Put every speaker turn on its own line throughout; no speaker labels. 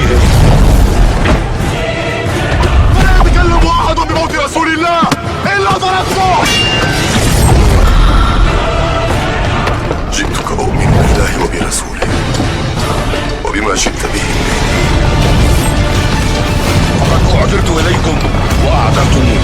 لا يتكلم أحد بموت رسول الله إلا ضربته. جئتك أؤمن بالله وبرسوله وبما جئت به. فقد أعذرت إليكم وأعذرتموني.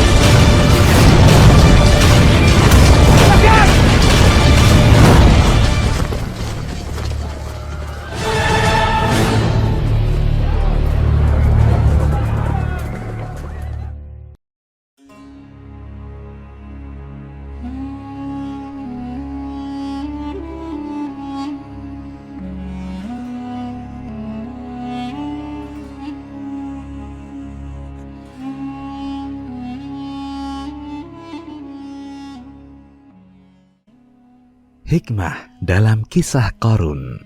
Hikmah dalam kisah Qarun.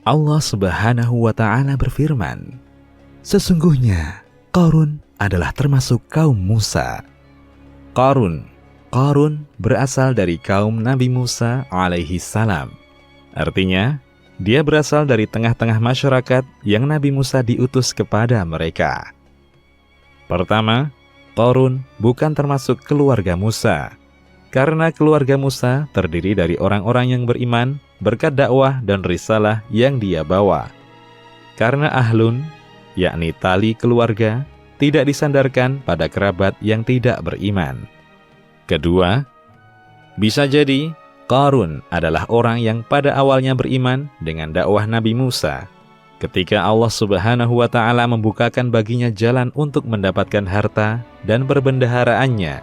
Allah Subhanahu wa Ta'ala berfirman, sesungguhnya Qarun adalah termasuk kaum Musa. Qarun berasal dari kaum Nabi Musa alaihi salam. Artinya, dia berasal dari tengah-tengah masyarakat yang Nabi Musa diutus kepada mereka. Pertama, Qarun bukan termasuk keluarga Musa. Karena keluarga Musa terdiri dari orang-orang yang beriman berkat dakwah dan risalah yang dia bawa. Karena ahlun, yakni tali keluarga, tidak disandarkan pada kerabat yang tidak beriman. Kedua, bisa jadi Qarun adalah orang yang pada awalnya beriman dengan dakwah Nabi Musa. Ketika Allah Subhanahu wa Ta'ala membukakan baginya jalan untuk mendapatkan harta dan perbendaharaannya,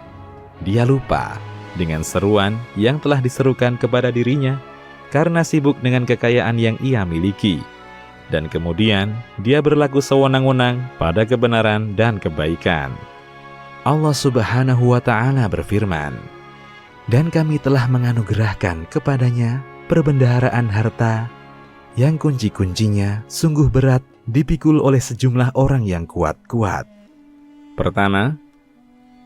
dia lupa dengan seruan yang telah diserukan kepada dirinya karena sibuk dengan kekayaan yang ia miliki. Dan kemudian dia berlaku sewenang-wenang pada kebenaran dan kebaikan. Allah Subhanahu wa Ta'ala berfirman, dan kami telah menganugerahkan kepadanya perbendaharaan harta yang kunci-kuncinya sungguh berat dipikul oleh sejumlah orang yang kuat-kuat. Pertama,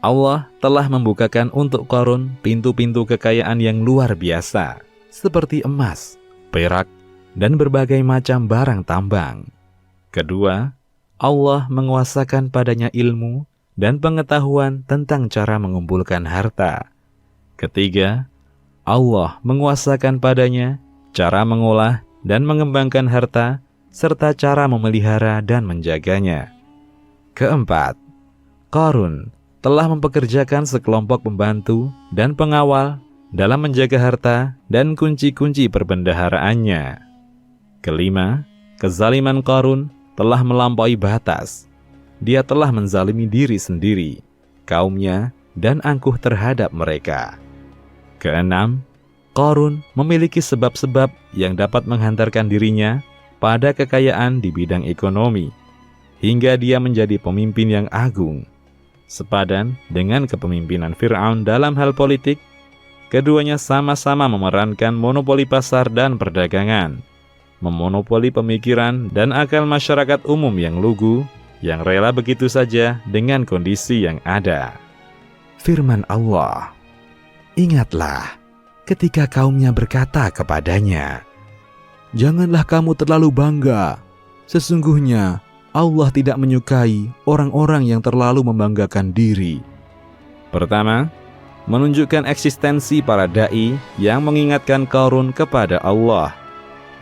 Allah telah membukakan untuk Qarun pintu-pintu kekayaan yang luar biasa, seperti emas, perak, dan berbagai macam barang tambang. Kedua, Allah menguasakan padanya ilmu dan pengetahuan tentang cara mengumpulkan harta. Ketiga, Allah menguasakan padanya cara mengolah dan mengembangkan harta, serta cara memelihara dan menjaganya. Keempat, Qarun telah mempekerjakan sekelompok pembantu dan pengawal dalam menjaga harta dan kunci-kunci perbendaharaannya. Kelima, kezaliman Qarun telah melampaui batas. Dia telah menzalimi diri sendiri, kaumnya, dan angkuh terhadap mereka. Keenam, Qarun memiliki sebab-sebab yang dapat menghantarkan dirinya pada kekayaan di bidang ekonomi, hingga dia menjadi pemimpin yang agung. Sepadan dengan kepemimpinan Fir'aun dalam hal politik, keduanya sama-sama memerankan monopoli pasar dan perdagangan, memonopoli pemikiran dan akal masyarakat umum yang lugu, yang rela begitu saja dengan kondisi yang ada. Firman Allah, ingatlah ketika kaumnya berkata kepadanya, janganlah kamu terlalu bangga, sesungguhnya Allah tidak menyukai orang-orang yang terlalu membanggakan diri. Pertama, menunjukkan eksistensi para da'i yang mengingatkan Qarun kepada Allah.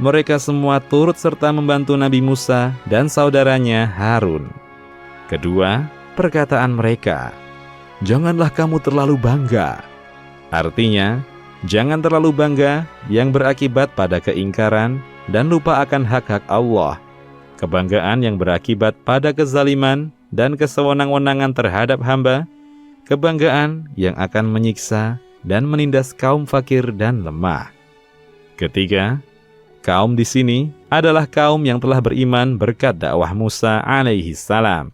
Mereka semua turut serta membantu Nabi Musa dan saudaranya Harun. Kedua, perkataan mereka, janganlah kamu terlalu bangga. Artinya, jangan terlalu bangga yang berakibat pada keingkaran dan lupa akan hak-hak Allah. Kebanggaan yang berakibat pada kezaliman dan kesewenang-wenangan terhadap hamba, kebanggaan yang akan menyiksa dan menindas kaum fakir dan lemah. Ketiga, kaum di sini adalah kaum yang telah beriman berkat dakwah Musa alaihi salam.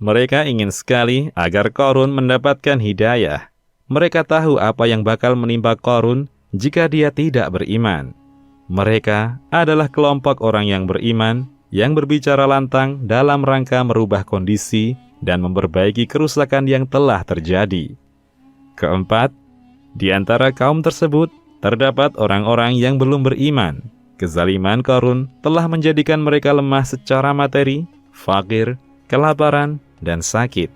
Mereka ingin sekali agar Qarun mendapatkan hidayah. Mereka tahu apa yang bakal menimpa Qarun jika dia tidak beriman. Mereka adalah kelompok orang yang beriman, yang berbicara lantang dalam rangka merubah kondisi dan memperbaiki kerusakan yang telah terjadi. Keempat, di antara kaum tersebut terdapat orang-orang yang belum beriman. Kezaliman Qarun telah menjadikan mereka lemah secara materi fakir, kelaparan, dan sakit.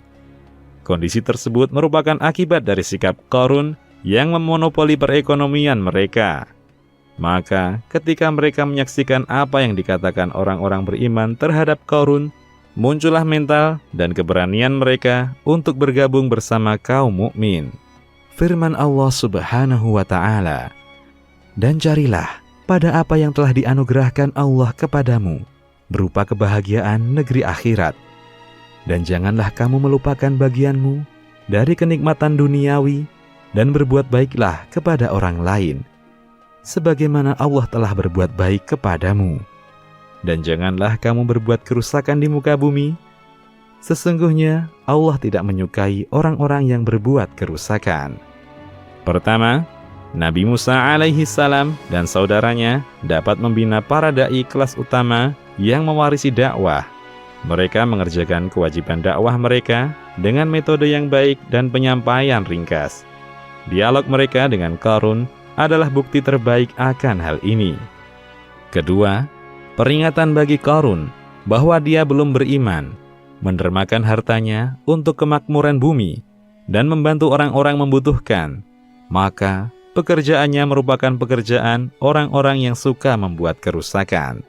Kondisi tersebut merupakan akibat dari sikap Qarun yang memonopoli perekonomian mereka. Maka, ketika mereka menyaksikan apa yang dikatakan orang-orang beriman terhadap Qarun, muncullah mental dan keberanian mereka untuk bergabung bersama kaum mukmin. Firman Allah Subhanahu wa Ta'ala, "Dan carilah pada apa yang telah dianugerahkan Allah kepadamu, berupa kebahagiaan negeri akhirat. Dan janganlah kamu melupakan bagianmu dari kenikmatan duniawi, dan berbuat baiklah kepada orang lain, sebagaimana Allah telah berbuat baik kepadamu. Dan janganlah kamu berbuat kerusakan di muka bumi. Sesungguhnya Allah tidak menyukai orang-orang yang berbuat kerusakan." Pertama, Nabi Musa alaihi salam dan saudaranya dapat membina para dai kelas utama yang mewarisi dakwah. Mereka mengerjakan kewajiban dakwah mereka dengan metode yang baik dan penyampaian ringkas. Dialog mereka dengan Qarun adalah bukti terbaik akan hal ini. Kedua, peringatan bagi Qarun bahwa dia belum beriman, mendermakan hartanya untuk kemakmuran bumi dan membantu orang-orang membutuhkan. Maka, pekerjaannya merupakan pekerjaan orang-orang yang suka membuat kerusakan.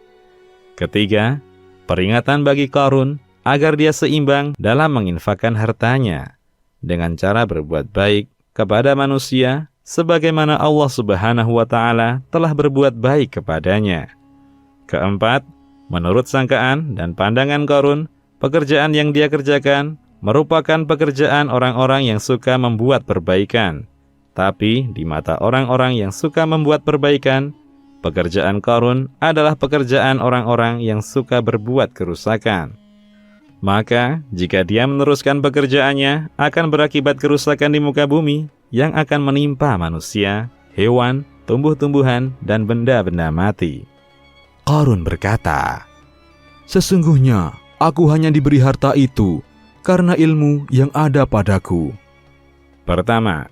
Ketiga, peringatan bagi Qarun agar dia seimbang dalam menginfakkan hartanya dengan cara berbuat baik kepada manusia sebagaimana Allah Subhanahu wa Ta'ala telah berbuat baik kepadanya. Keempat, menurut sangkaan dan pandangan Qarun, pekerjaan yang dia kerjakan merupakan pekerjaan orang-orang yang suka membuat perbaikan. Tapi di mata orang-orang yang suka membuat perbaikan, pekerjaan Qarun adalah pekerjaan orang-orang yang suka berbuat kerusakan. Maka, jika dia meneruskan pekerjaannya, akan berakibat kerusakan di muka bumi yang akan menimpa manusia, hewan, tumbuh-tumbuhan, dan benda-benda mati. Qarun berkata, "Sesungguhnya aku hanya diberi harta itu karena ilmu yang ada padaku." Pertama,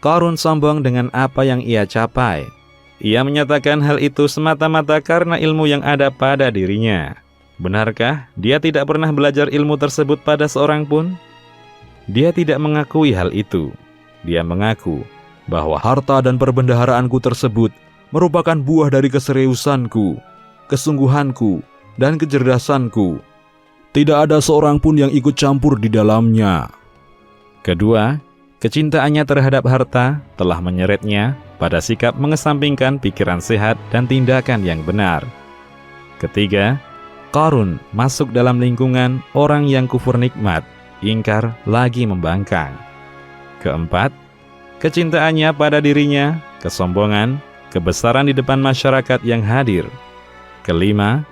Qarun sombong dengan apa yang ia capai. Ia menyatakan hal itu semata-mata karena ilmu yang ada pada dirinya. Benarkah dia tidak pernah belajar ilmu tersebut pada seorang pun? Dia tidak mengakui hal itu. Dia mengaku bahwa harta dan perbendaharaanku tersebut merupakan buah dari keseriusanku, kesungguhanku, dan kecerdasanku. Tidak ada seorang pun yang ikut campur di dalamnya. Kedua, kecintaannya terhadap harta telah menyeretnya pada sikap mengesampingkan pikiran sehat dan tindakan yang benar. Ketiga, Qarun masuk dalam lingkungan orang yang kufur nikmat, ingkar lagi membangkang. Keempat, kecintaannya pada dirinya, kesombongan, kebesaran di depan masyarakat yang hadir. Kelima,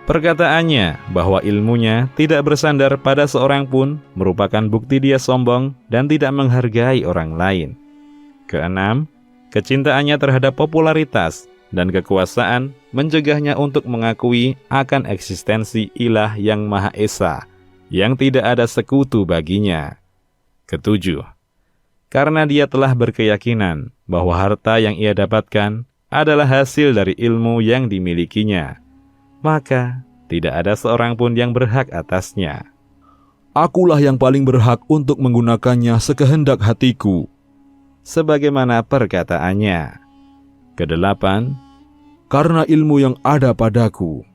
perkataannya bahwa ilmunya tidak bersandar pada seorang pun merupakan bukti dia sombong dan tidak menghargai orang lain. Keenam, kecintaannya terhadap popularitas dan kekuasaan mencegahnya untuk mengakui akan eksistensi ilah yang Maha Esa, yang tidak ada sekutu baginya. Ketujuh, karena dia telah berkeyakinan bahwa harta yang ia dapatkan adalah hasil dari ilmu yang dimilikinya, maka tidak ada seorang pun yang berhak atasnya. Akulah yang paling berhak untuk menggunakannya sekehendak hatiku, sebagaimana perkataannya. Kedelapan, karena ilmu yang ada padaku,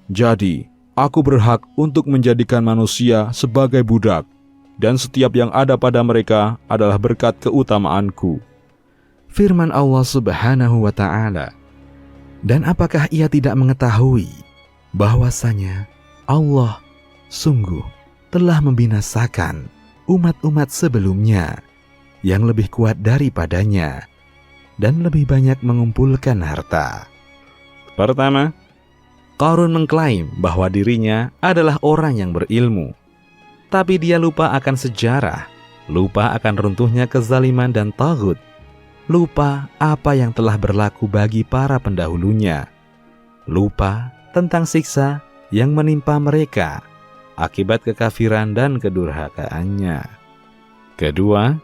jadi aku berhak untuk menjadikan manusia sebagai budak, dan setiap yang ada pada mereka adalah berkat keutamaanku. Firman Allah Subhanahu wa Ta'ala. Dan apakah ia tidak mengetahui bahwasanya Allah sungguh telah membinasakan umat-umat sebelumnya yang lebih kuat daripadanya dan lebih banyak mengumpulkan harta. Pertama, Qarun mengklaim bahwa dirinya adalah orang yang berilmu, tapi dia lupa akan sejarah, lupa akan runtuhnya kezaliman dan taghut, lupa apa yang telah berlaku bagi para pendahulunya, lupa tentang siksa yang menimpa mereka akibat kekafiran dan kedurhakaannya. Kedua,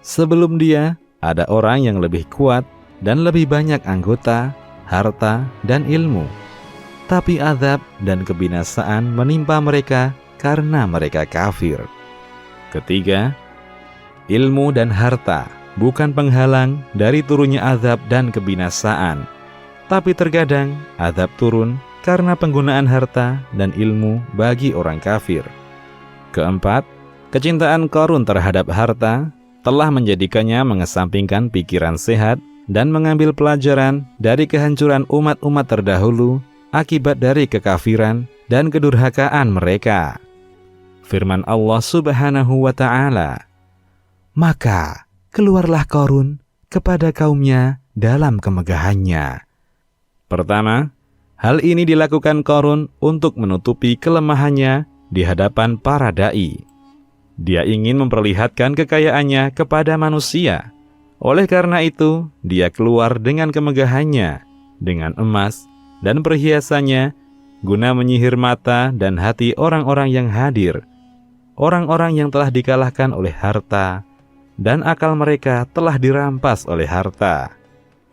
sebelum dia ada orang yang lebih kuat dan lebih banyak anggota, harta, dan ilmu. tapi azab dan kebinasaan menimpa mereka karena mereka kafir. Ketiga, ilmu dan harta bukan penghalang dari turunnya azab dan kebinasaan, tapi terkadang azab turun karena penggunaan harta dan ilmu bagi orang kafir. Keempat, kecintaan Qarun terhadap harta telah menjadikannya mengesampingkan pikiran sehat dan mengambil pelajaran dari kehancuran umat-umat terdahulu akibat dari kekafiran dan kedurhakaan mereka. Firman Allah Subhanahu wa Ta'ala, "Maka keluarlah Qarun kepada kaumnya dalam kemegahannya." Pertama, hal ini dilakukan Qarun untuk menutupi kelemahannya di hadapan para da'i. Dia ingin memperlihatkan kekayaannya kepada manusia. Oleh karena itu, dia keluar dengan kemegahannya, dengan emas dan perhiasannya, guna menyihir mata dan hati orang-orang yang hadir, orang-orang yang telah dikalahkan oleh harta, dan akal mereka telah dirampas oleh harta.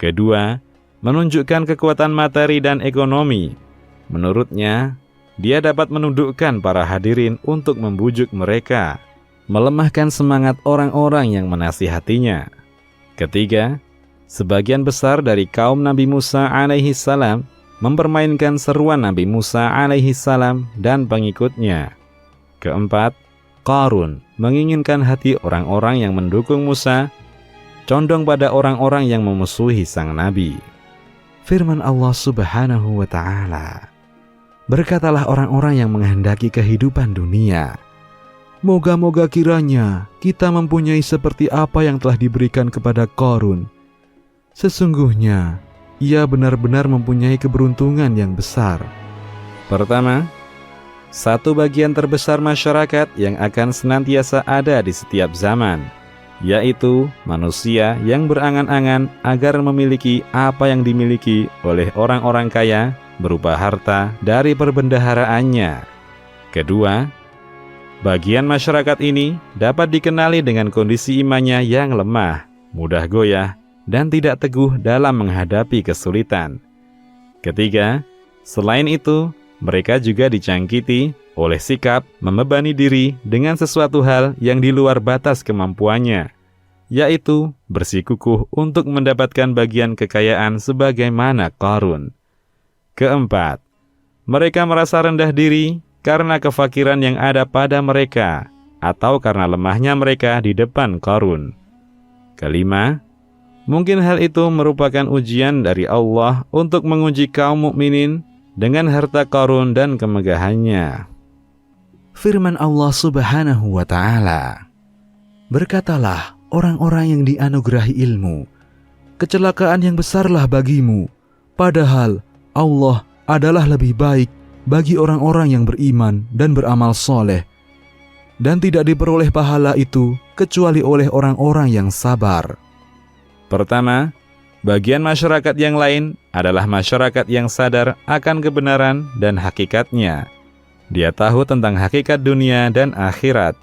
Kedua, menunjukkan kekuatan materi dan ekonomi. Menurutnya, dia dapat menundukkan para hadirin untuk membujuk mereka, melemahkan semangat orang-orang yang menasihatinya. Ketiga, sebagian besar dari kaum Nabi Musa alaihi salam mempermainkan seruan Nabi Musa alaihi salam dan pengikutnya. Keempat, Qarun menginginkan hati orang-orang yang mendukung Musa condong pada orang-orang yang memusuhi sang Nabi. Firman Allah Subhanahu wa Ta'ala, "Berkatalah orang-orang yang menghendaki kehidupan dunia, moga-moga kiranya kita mempunyai seperti apa yang telah diberikan kepada Qarun. Sesungguhnya ia benar-benar mempunyai keberuntungan yang besar." Pertama, satu bagian terbesar masyarakat yang akan senantiasa ada di setiap zaman, yaitu manusia yang berangan-angan agar memiliki apa yang dimiliki oleh orang-orang kaya berupa harta dari perbendaharaannya. Kedua, bagian masyarakat ini dapat dikenali dengan kondisi imannya yang lemah, mudah goyah, dan tidak teguh dalam menghadapi kesulitan. Ketiga, selain itu, mereka juga dicangkiti oleh sikap membebani diri dengan sesuatu hal yang di luar batas kemampuannya, yaitu bersikukuh untuk mendapatkan bagian kekayaan sebagaimana Qarun. Keempat, mereka merasa rendah diri karena kefakiran yang ada pada mereka, atau karena lemahnya mereka di depan Qarun. Kelima, mungkin hal itu merupakan ujian dari Allah untuk menguji kaum mukminin dengan harta Qarun dan kemegahannya. Firman Allah Subhanahu wa Ta'ala, "Berkatalah orang-orang yang dianugerahi ilmu, kecelakaan yang besarlah bagimu, padahal Allah adalah lebih baik bagi orang-orang yang beriman dan beramal soleh, dan tidak diperoleh pahala itu kecuali oleh orang-orang yang sabar." Pertama, bagian masyarakat yang lain adalah masyarakat yang sadar akan kebenaran dan hakikatnya. Dia tahu tentang hakikat dunia dan akhirat.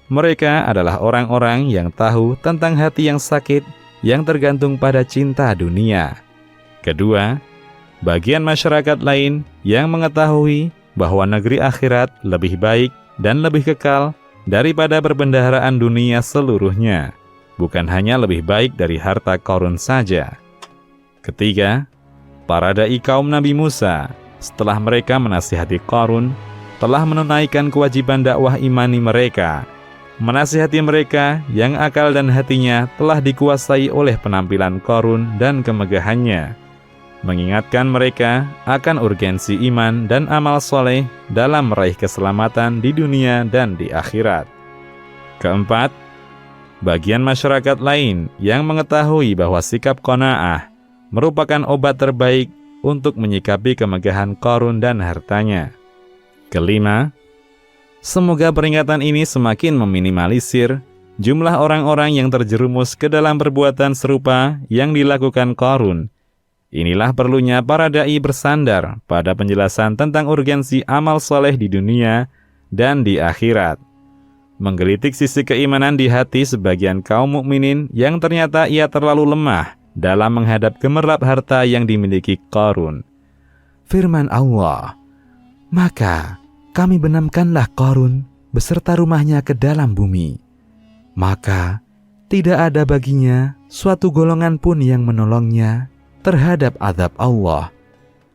Mereka adalah orang-orang yang tahu tentang hati yang sakit yang tergantung pada cinta dunia. Kedua, bagian masyarakat lain yang mengetahui bahwa negeri akhirat lebih baik dan lebih kekal daripada perbendaharaan dunia seluruhnya, bukan hanya lebih baik dari harta Qarun saja. Ketiga, para dai kaum Nabi Musa setelah mereka menasihati Qarun telah menunaikan kewajiban dakwah imani mereka, menasihati mereka yang akal dan hatinya telah dikuasai oleh penampilan Qarun dan kemegahannya, mengingatkan mereka akan urgensi iman dan amal soleh dalam meraih keselamatan di dunia dan di akhirat. Keempat, bagian masyarakat lain yang mengetahui bahwa sikap qanaah merupakan obat terbaik untuk menyikapi kemegahan Qarun dan hartanya. Kelima, semoga peringatan ini semakin meminimalisir jumlah orang-orang yang terjerumus ke dalam perbuatan serupa yang dilakukan Qarun. Inilah perlunya para dai bersandar pada penjelasan tentang urgensi amal soleh di dunia dan di akhirat, menggelitik sisi keimanan di hati sebagian kaum mukminin yang ternyata ia terlalu lemah dalam menghadap gemerlap harta yang dimiliki Qarun. Firman Allah, maka kami benamkanlah Qarun beserta rumahnya ke dalam bumi. Maka tidak ada baginya suatu golongan pun yang menolongnya terhadap azab Allah,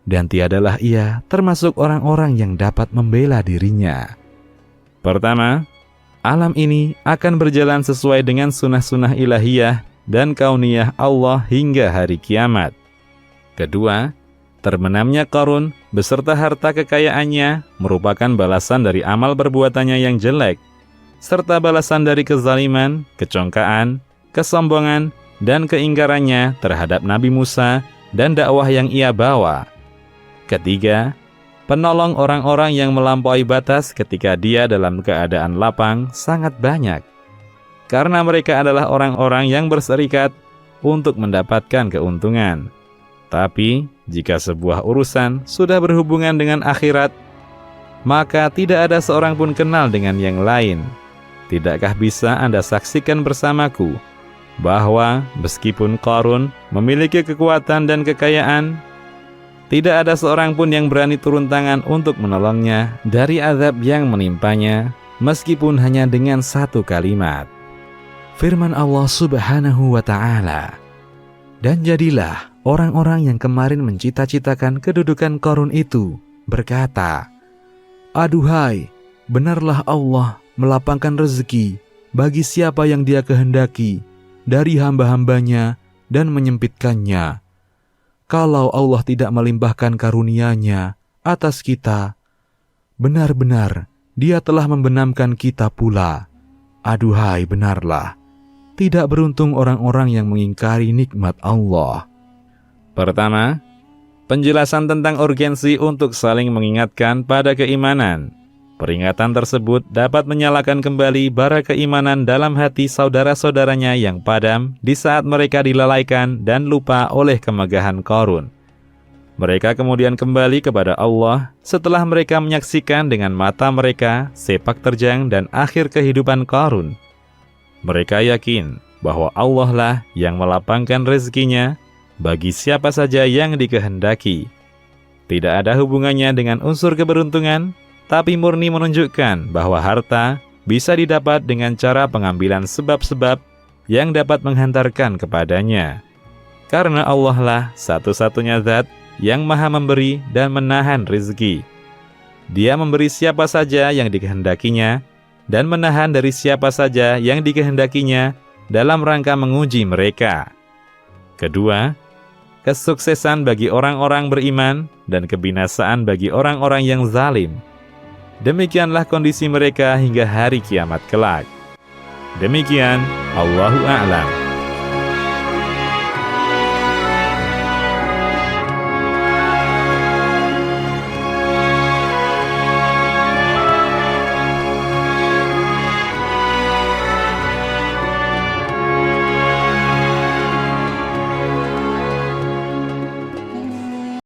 dan tiadalah ia termasuk orang-orang yang dapat membela dirinya. Pertama, alam ini akan berjalan sesuai dengan sunnah-sunnah ilahiyah dan kauniyah Allah hingga hari kiamat. Kedua, terbenamnya Qarun beserta harta kekayaannya merupakan balasan dari amal perbuatannya yang jelek, serta balasan dari kezaliman, kecongkaan, kesombongan, dan keingkarannya terhadap Nabi Musa dan dakwah yang ia bawa. Ketiga, penolong orang-orang yang melampaui batas ketika dia dalam keadaan lapang sangat banyak, karena mereka adalah orang-orang yang berserikat untuk mendapatkan keuntungan. Tapi, jika sebuah urusan sudah berhubungan dengan akhirat, maka tidak ada seorang pun kenal dengan yang lain. Tidakkah bisa Anda saksikan bersamaku bahwa meskipun Qarun memiliki kekuatan dan kekayaan, tidak ada seorang pun yang berani turun tangan untuk menolongnya dari azab yang menimpanya, meskipun hanya dengan satu kalimat. Firman Allah Subhanahu wa Ta'ala, dan jadilah orang-orang yang kemarin mencita-citakan kedudukan Qarun itu berkata, aduhai, benarlah Allah melapangkan rezeki bagi siapa yang Dia kehendaki dari hamba-hambanya dan menyempitkannya. Kalau Allah tidak melimpahkan karunia-Nya atas kita, benar-benar Dia telah membenamkan kita pula. Aduhai, benarlah tidak beruntung orang-orang yang mengingkari nikmat Allah. Pertama, penjelasan tentang urgensi untuk saling mengingatkan pada keimanan. Peringatan tersebut dapat menyalakan kembali bara keimanan dalam hati saudara-saudaranya yang padam di saat mereka dilalaikan dan lupa oleh kemegahan Qarun. Mereka kemudian kembali kepada Allah setelah mereka menyaksikan dengan mata mereka sepak terjang dan akhir kehidupan Qarun. Mereka yakin bahwa Allah lah yang melapangkan rezekinya bagi siapa saja yang dikehendaki. Tidak ada hubungannya dengan unsur keberuntungan, tapi murni menunjukkan bahwa harta bisa didapat dengan cara pengambilan sebab-sebab yang dapat menghantarkan kepadanya. Karena Allah lah satu-satunya zat yang maha memberi dan menahan rezeki. Dia memberi siapa saja yang dikehendakinya dan menahan dari siapa saja yang dikehendakinya dalam rangka menguji mereka. Kedua, kesuksesan bagi orang-orang beriman dan kebinasaan bagi orang-orang yang zalim. Demikianlah kondisi mereka hingga hari kiamat kelak. Demikian, Allahu a'lam.